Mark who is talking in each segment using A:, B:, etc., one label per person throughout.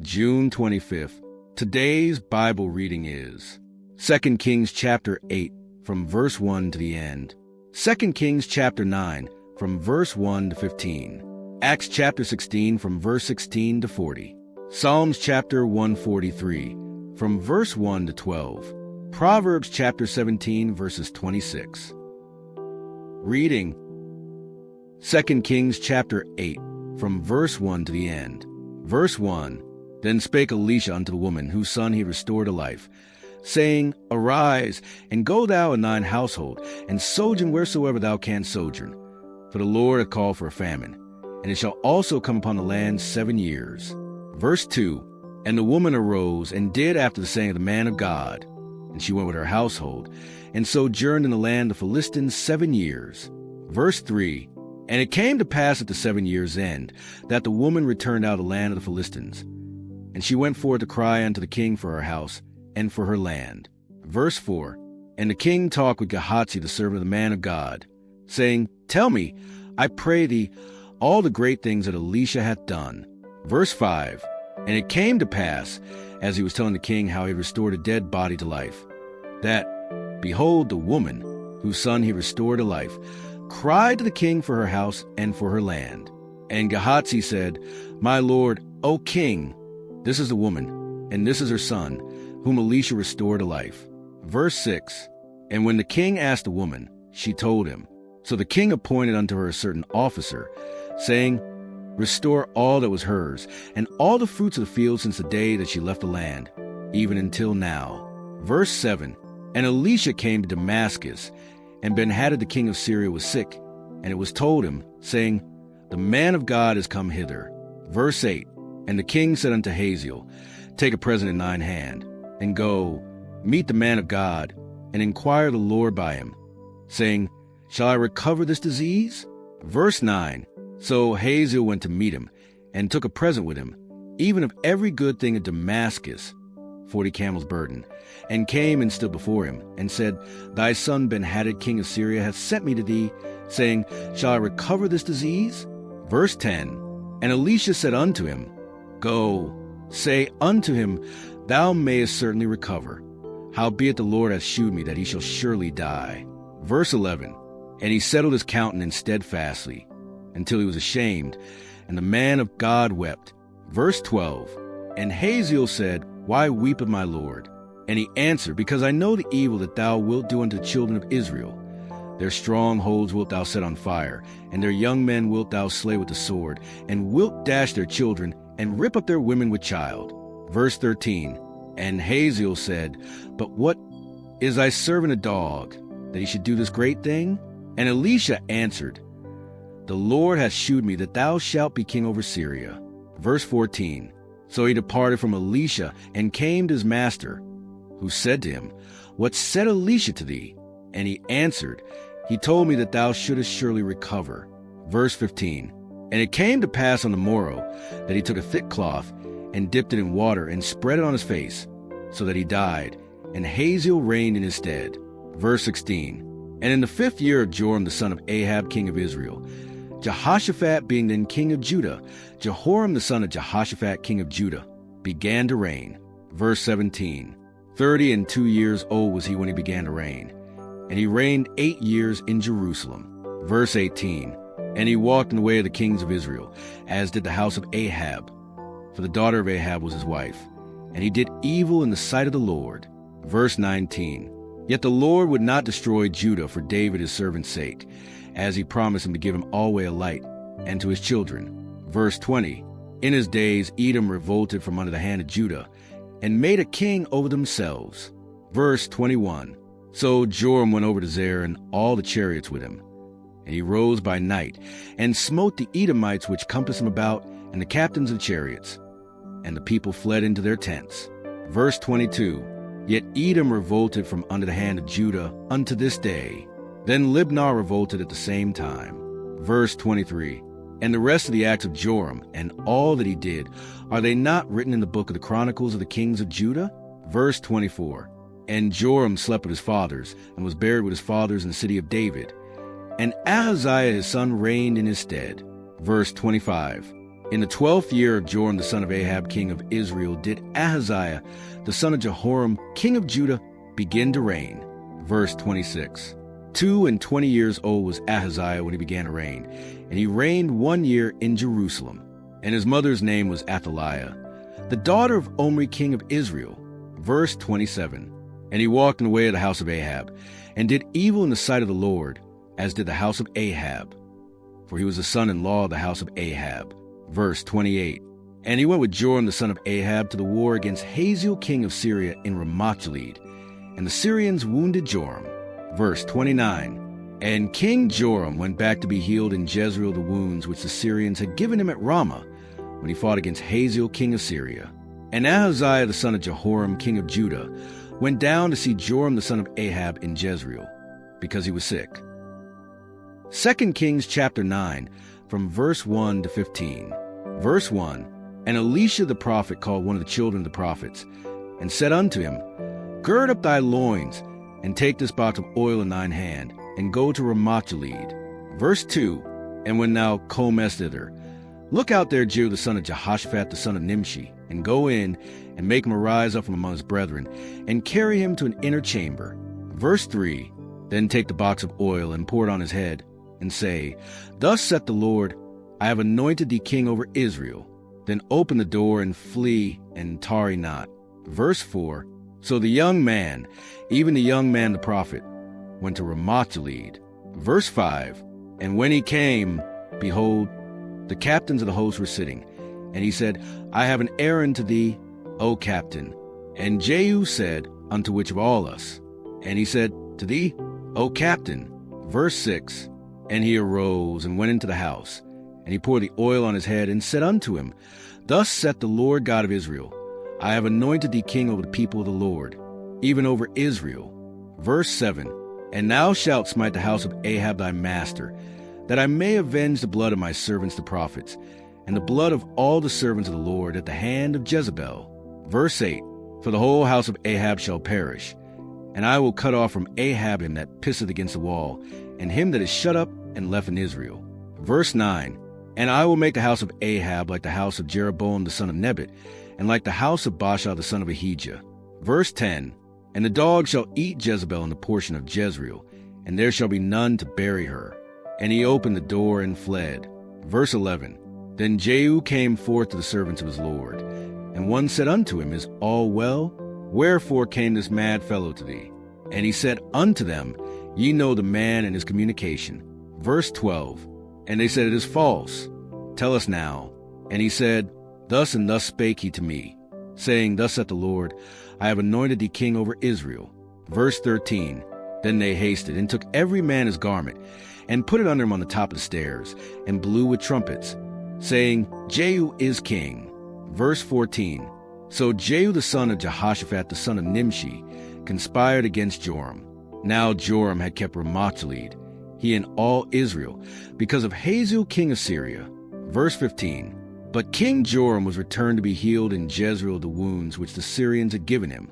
A: June 25th. Today's Bible reading is 2 Kings chapter 8 from verse 1 to the end, 2 Kings chapter 9 from verse 1 to 15, Acts chapter 16 from verse 16 to 40, Psalms chapter 143 from verse 1 to 12, Proverbs chapter 17 verses 26. Reading 2 Kings chapter 8 from verse 1 to the end. Verse 1, Then spake Elisha unto the woman whose son he restored to life, saying, Arise, and go thou and thine household, and sojourn wheresoever thou canst sojourn. For the Lord hath called for a famine, and it shall also come upon the land 7 years. Verse 2, And the woman arose, and did after the saying of the man of God. And she went with her household, and sojourned in the land of the Philistines 7 years. Verse 3, And it came to pass at the 7 years' end, that the woman returned out of the land of the Philistines. And she went forth to cry unto the king for her house, and for her land. Verse 4, And the king talked with Gehazi the servant of the man of God, saying, Tell me, I pray thee, all the great things that Elisha hath done. Verse 5, And it came to pass, as he was telling the king how he restored a dead body to life, that, behold, the woman, whose son he restored to life, cried to the king for her house and for her land. And Gehazi said, My lord, O king, this is the woman, and this is her son, whom Elisha restored to life. Verse 6, And when the king asked the woman, she told him. So the king appointed unto her a certain officer, saying, Restore all that was hers, and all the fruits of the field since the day that she left the land, even until now. Verse 7, And Elisha came to Damascus, and Ben-Hadad the king of Syria was sick, and it was told him, saying, The man of God is come hither. Verse 8, And the king said unto Hazael, Take a present in thine hand, and go, meet the man of God, and inquire the Lord by him, saying, Shall I recover this disease? Verse 9, So Hazael went to meet him, and took a present with him, even of every good thing in Damascus, 40 camels' burden, and came and stood before him, and said, Thy son Ben-Hadad king of Syria hath sent me to thee, saying, Shall I recover this disease? Verse 10, And Elisha said unto him, Go, say unto him, Thou mayest certainly recover. Howbeit the Lord hath shewed me that he shall surely die. Verse 11, And he settled his countenance steadfastly, until he was ashamed, and the man of God wept. Verse 12, And Hazael said, Why weepeth my Lord? And he answered, Because I know the evil that thou wilt do unto the children of Israel. Their strongholds wilt thou set on fire, and their young men wilt thou slay with the sword, and wilt dash their children, and rip up their women with child. Verse 13, And Hazael said, But what is thy servant a dog, that he should do this great thing? And Elisha answered, The Lord hath shewed me that thou shalt be king over Syria. Verse 14, So he departed from Elisha, and came to his master, who said to him, What said Elisha to thee? And he answered, He told me that thou shouldest surely recover. Verse 15, And it came to pass on the morrow, that he took a thick cloth, and dipped it in water, and spread it on his face, so that he died, and Hazael reigned in his stead. Verse 16, And in the 5th year of Joram the son of Ahab king of Israel, Jehoshaphat being then king of Judah, Jehoram the son of Jehoshaphat king of Judah began to reign. Verse 17, 32 years old was he when he began to reign, and he reigned 8 years in Jerusalem. Verse 18, And he walked in the way of the kings of Israel, as did the house of Ahab, for the daughter of Ahab was his wife, and he did evil in the sight of the Lord. Verse 19, Yet the Lord would not destroy Judah for David his servant's sake, as he promised him to give him alway a light, and to his children. Verse 20, In his days Edom revolted from under the hand of Judah, and made a king over themselves. Verse 21, So Joram went over to Zair, and all the chariots with him. And he rose by night, and smote the Edomites which compassed him about, and the captains of chariots. And the people fled into their tents. Verse 22, Yet Edom revolted from under the hand of Judah unto this day. Then Libnah revolted at the same time. Verse 23, And the rest of the acts of Joram, and all that he did, are they not written in the book of the Chronicles of the kings of Judah? Verse 24, And Joram slept with his fathers, and was buried with his fathers in the city of David. And Ahaziah his son reigned in his stead. Verse 25, In the 12th year of Joram the son of Ahab, king of Israel, did Ahaziah the son of Jehoram, king of Judah, begin to reign. Verse 26. 22 years old was Ahaziah when he began to reign, and he reigned 1 year in Jerusalem. And his mother's name was Athaliah, the daughter of Omri, king of Israel. Verse 27. And he walked in the way of the house of Ahab, and did evil in the sight of the Lord, as did the house of Ahab, for he was the son-in-law of the house of Ahab. Verse 28. And he went with Joram the son of Ahab to the war against Hazael king of Syria in Ramoth-Gilead, and the Syrians wounded Joram. Verse 29. And King Joram went back to be healed in Jezreel the wounds which the Syrians had given him at Ramah, when he fought against Hazael king of Syria. And Ahaziah the son of Jehoram king of Judah went down to see Joram the son of Ahab in Jezreel, because he was sick. 2 Kings chapter 9, from verse 1 to 15. Verse 1. And Elisha the prophet called one of the children of the prophets, and said unto him, Gird up thy loins, and take this box of oil in thine hand, and go to Ramoth-Gilead. Verse 2. And when thou comest thither, look out there Jehu the son of Jehoshaphat the son of Nimshi, and go in, and make him arise up from among his brethren, and carry him to an inner chamber. Verse 3. Then take the box of oil, and pour it on his head, and say, Thus saith the Lord, I have anointed thee king over Israel. Then open the door, and flee, and tarry not. Verse 4. So the young man, even the young man the prophet, went to Ramoth-Gilead. Verse 5. And when he came, behold, the captains of the host were sitting. And he said, I have an errand to thee, O captain. And Jehu said, Unto which of all us? And he said, To thee, O captain. Verse 6. And he arose and went into the house. And he poured the oil on his head, and said unto him, Thus saith the Lord God of Israel, I have anointed thee king over the people of the Lord, even over Israel. Verse 7. And thou shalt smite the house of Ahab thy master, that I may avenge the blood of my servants the prophets, and the blood of all the servants of the Lord at the hand of Jezebel. Verse 8. For the whole house of Ahab shall perish, and I will cut off from Ahab him that pisseth against the wall, and him that is shut up and left in Israel. Verse 9. And I will make the house of Ahab like the house of Jeroboam the son of Nebat, and like the house of Baasha the son of Ahijah. Verse 10. And the dog shall eat Jezebel in the portion of Jezreel, and there shall be none to bury her. And he opened the door and fled. Verse 11. Then Jehu came forth to the servants of his Lord. And one said unto him, Is all well? Wherefore came this mad fellow to thee? And he said unto them, Ye know the man and his communication. Verse 12. And they said, It is false. Tell us now. And he said, Thus and thus spake he to me, saying, Thus saith the Lord, I have anointed thee king over Israel. Verse 13. Then they hasted, and took every man his garment, and put it under him on the top of the stairs, and blew with trumpets, saying, Jehu is king. Verse 14. So Jehu the son of Jehoshaphat the son of Nimshi conspired against Joram. Now Joram had kept Ramoth-Gilead, he and all Israel, because of Hazael king of Syria. Verse 15. But King Joram was returned to be healed in Jezreel of the wounds which the Syrians had given him,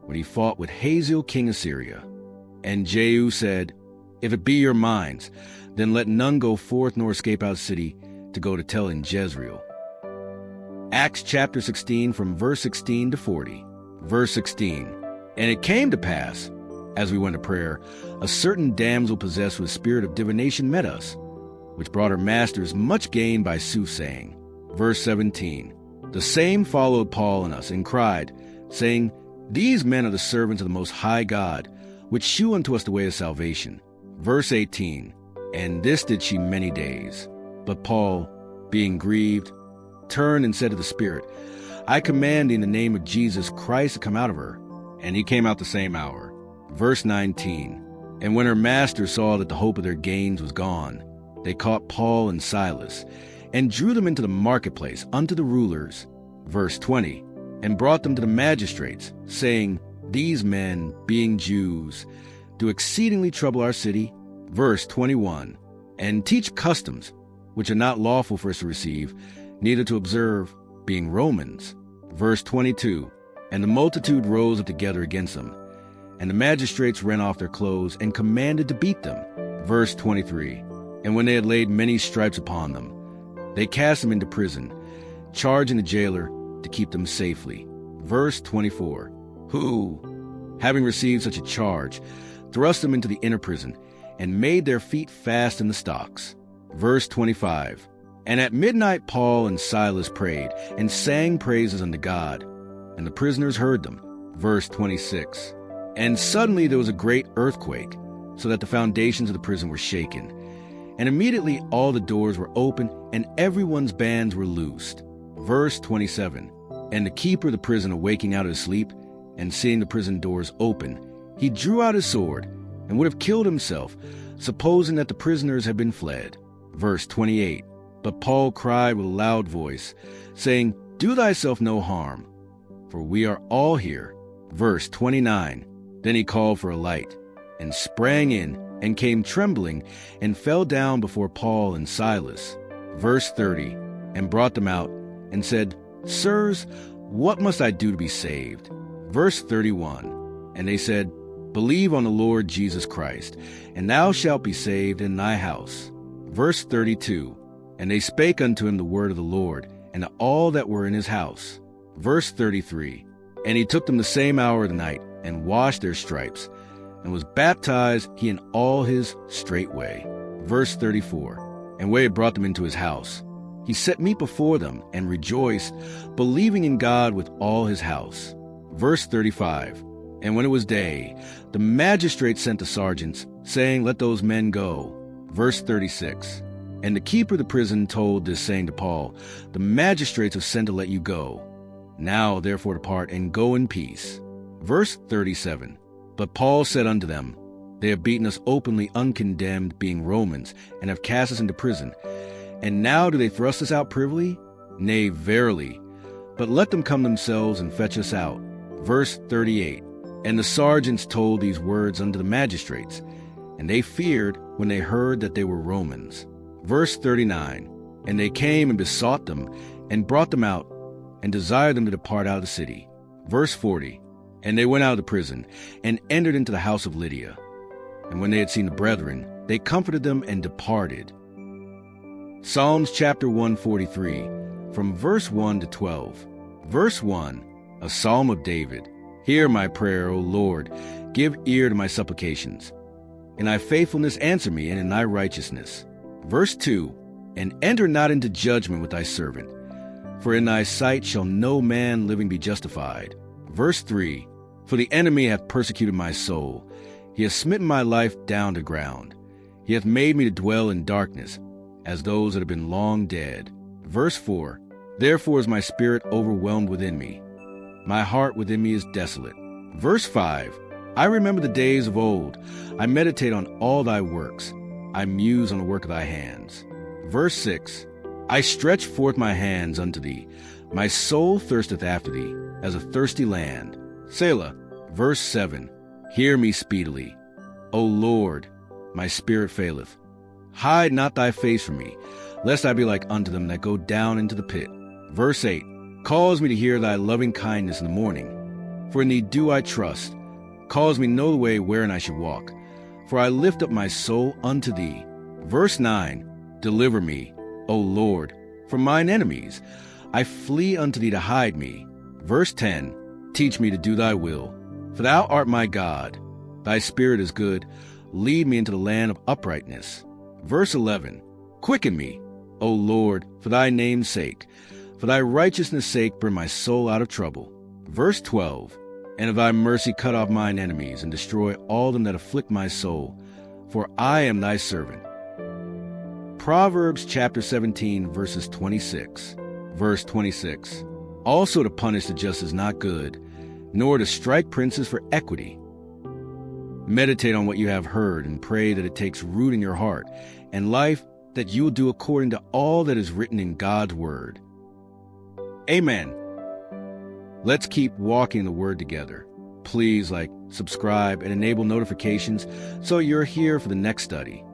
A: when he fought with Hazael king of Syria. And Jehu said, If it be your minds, then let none go forth nor escape out of the city to go to tell in Jezreel. Acts chapter 16, from verse 16 to 40. Verse 16. And it came to pass, as we went to prayer, a certain damsel possessed with a spirit of divination met us, which brought her masters much gain by soothsaying. Verse 17. The same followed Paul and us, and cried, saying, These men are the servants of the Most High God, which shew unto us the way of salvation. Verse 18. And this did she many days. But Paul, being grieved, turned and said to the spirit, I command thee in the name of Jesus Christ to come out of her. And he came out the same hour. Verse 19. And when her master saw that the hope of their gains was gone, they caught Paul and Silas, and drew them into the marketplace unto the rulers. Verse 20. And brought them to the magistrates, saying, These men, being Jews, do exceedingly trouble our city. Verse 21. And teach customs, which are not lawful for us to receive, neither to observe, being Romans. Verse 22. And the multitude rose up together against them, and the magistrates rent off their clothes, and commanded to beat them. Verse 23. And when they had laid many stripes upon them, They cast them into prison, charging the jailer to keep them safely. Verse 24, who, having received such a charge, thrust them into the inner prison, and made their feet fast in the stocks. Verse 25, and at midnight Paul and Silas prayed, and sang praises unto God, and the prisoners heard them. Verse 26, and suddenly there was a great earthquake, so that the foundations of the prison were shaken. And immediately all the doors were opened, and everyone's bands were loosed. Verse 27, and the keeper of the prison awaking out of his sleep, and seeing the prison doors open, he drew out his sword, and would have killed himself, supposing that the prisoners had been fled. Verse 28, but Paul cried with a loud voice, saying, Do thyself no harm, for we are all here. Verse 29, then he called for a light, and sprang in, and came trembling, and fell down before Paul and Silas. Verse 30, and brought them out, and said, Sirs, what must I do to be saved? Verse 31, and they said, Believe on the Lord Jesus Christ, and thou shalt be saved in thy house. Verse 32, and they spake unto him the word of the Lord, and to all that were in his house. Verse 33, and he took them the same hour of the night, and washed their stripes, and was baptized he and all his straightway. Verse 34, and when he had brought them into his house, he set meat before them, and rejoiced, believing in God with all his house. Verse 35, and when it was day, the magistrates sent the sergeants, saying, Let those men go. Verse 36, and the keeper of the prison told this, saying to Paul, The magistrates have sent to let you go. Now therefore depart, and go in peace. Verse 37, but Paul said unto them, They have beaten us openly uncondemned, being Romans, and have cast us into prison. And now do they thrust us out privily? Nay, verily. But let them come themselves and fetch us out. Verse 38, and the sergeants told these words unto the magistrates, and they feared when they heard that they were Romans. Verse 39, and they came and besought them, and brought them out, and desired them to depart out of the city. Verse 40, and they went out of the prison, and entered into the house of Lydia. And when they had seen the brethren, they comforted them and departed. Psalms chapter 143, from verse 1 to 12. Verse 1, a psalm of David. Hear my prayer, O Lord. Give ear to my supplications. In thy faithfulness answer me, and in thy righteousness. Verse 2, and enter not into judgment with thy servant, for in thy sight shall no man living be justified. Verse 3, for the enemy hath persecuted my soul. He hath smitten my life down to ground. He hath made me to dwell in darkness, as those that have been long dead. Verse 4, therefore is my spirit overwhelmed within me. My heart within me is desolate. Verse 5, I remember the days of old. I meditate on all thy works. I muse on the work of thy hands. Verse 6, I stretch forth my hands unto thee. My soul thirsteth after thee, as a thirsty land. Selah. Verse 7, hear me speedily. O Lord, my spirit faileth. Hide not thy face from me, lest I be like unto them that go down into the pit. Verse 8, cause me to hear thy loving kindness in the morning. For in thee do I trust. Cause me to know the way wherein I should walk. For I lift up my soul unto thee. Verse 9, deliver me, O Lord, from mine enemies. I flee unto thee to hide me. Verse 10, teach me to do thy will. For thou art my God. Thy spirit is good. Lead me into the land of uprightness. Verse 11, quicken me, O Lord, for thy name's sake. For thy righteousness' sake bring my soul out of trouble. Verse 12, and of thy mercy cut off mine enemies, and destroy all them that afflict my soul. For I am thy servant. Proverbs chapter 17, verses 26. Verse 26, also to punish the just is not good, nor to strike princes for equity. Meditate on what you have heard, and pray that it takes root in your heart and life, that you will do according to all that is written in God's word. Amen. Let's keep walking the word together. Please subscribe, and enable notifications so you're here for the next study.